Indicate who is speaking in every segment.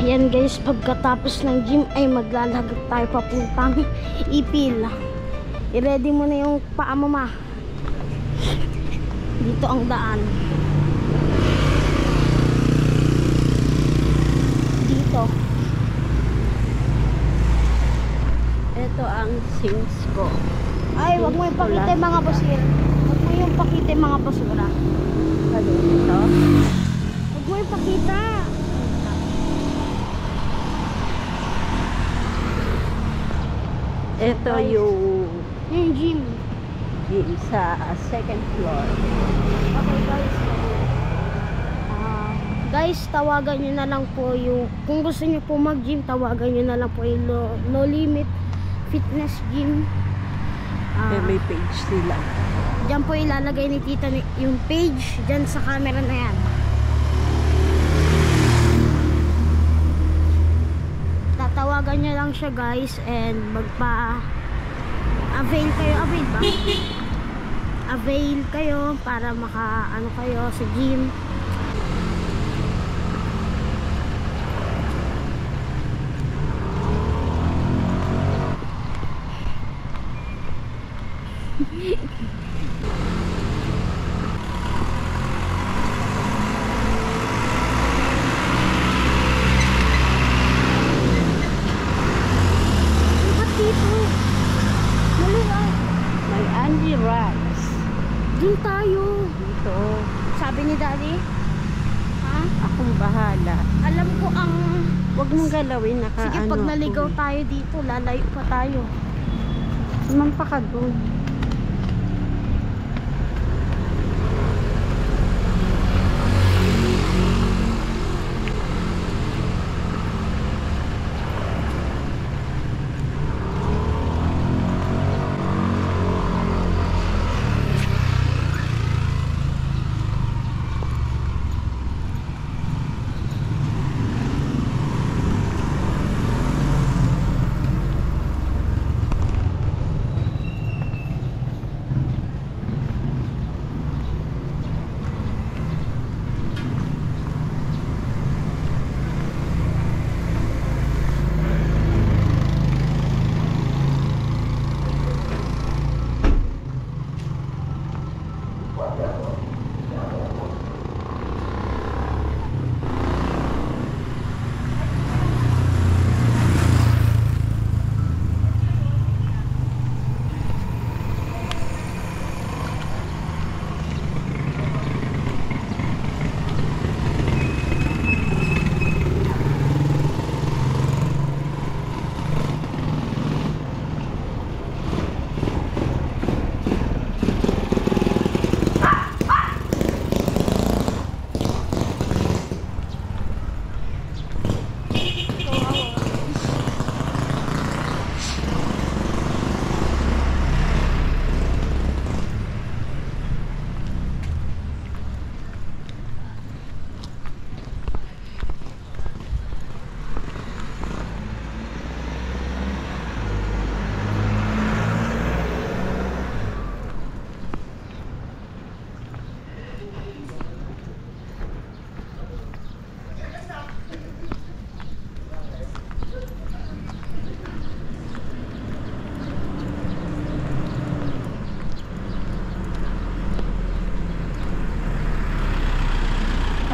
Speaker 1: Yan guys, pagkatapos ng gym ay maglalagak tayo papuntang Ipil. I-ready mo na yung paa mo, ma. Dito ang daan. Dito.
Speaker 2: Ito ang sings ko.
Speaker 1: Ay, wag mo yung pakita yung mga basura. Wag mo yung pakita yung mga basura.
Speaker 2: Ano ito?
Speaker 1: Wag mo yung pakita.
Speaker 2: Ito yung
Speaker 1: Gym.
Speaker 2: sa second floor.
Speaker 1: Okay guys. Guys, tawagan nyo na lang po yung, kung gusto nyo po mag-gym, tawagan nyo na lang po yung No Limit Fitness Gym.
Speaker 2: May page sila.
Speaker 1: Diyan po ilalagay ni tita yung page diyan sa camera na yan. Tatawagan nyo lang siya guys, and magpa-avail kayo. Avail ba? Avail kayo para maka-ano kayo sa gym.
Speaker 2: May Andy Rice.
Speaker 1: Doon tayo.
Speaker 2: Dito.
Speaker 1: Sabi ni daddy. Ha?
Speaker 2: Akong bahala.
Speaker 1: Alam ko ang...
Speaker 2: Huwag mong galawin.
Speaker 1: Sige, pag naligaw tayo dito, lalayo pa tayo.
Speaker 2: Sumampa ka doon.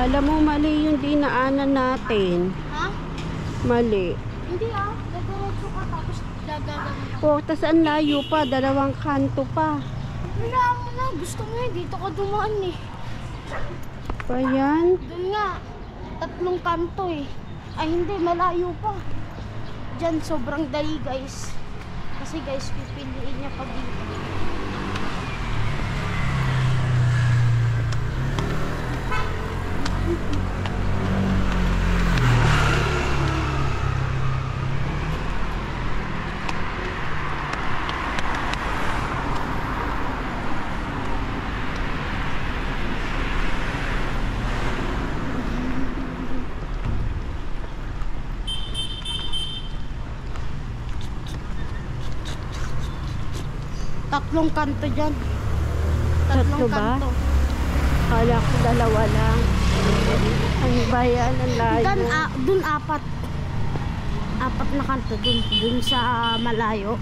Speaker 2: Alam mo, mali yung dinaanan natin.
Speaker 1: Ha?
Speaker 2: Mali.
Speaker 1: Hindi gagawin ka tapos gagawin.
Speaker 2: O, tas ang layo pa. 2 kanto pa.
Speaker 1: Wala mo na. Gusto mo dito ka dumaan eh.
Speaker 2: Pa yan?
Speaker 1: Doon nga. 3 kanto eh. Ay hindi, malayo pa. Diyan sobrang dali guys. Kasi guys, pipiliin niya pag dito. Tatlong kanto dyan.
Speaker 2: Tatlo ba?
Speaker 1: Kanto.
Speaker 2: Kala ko 2 lang. Ang bayan, ang layo.
Speaker 1: Dun 4. Apat na kanto dun sa malayo.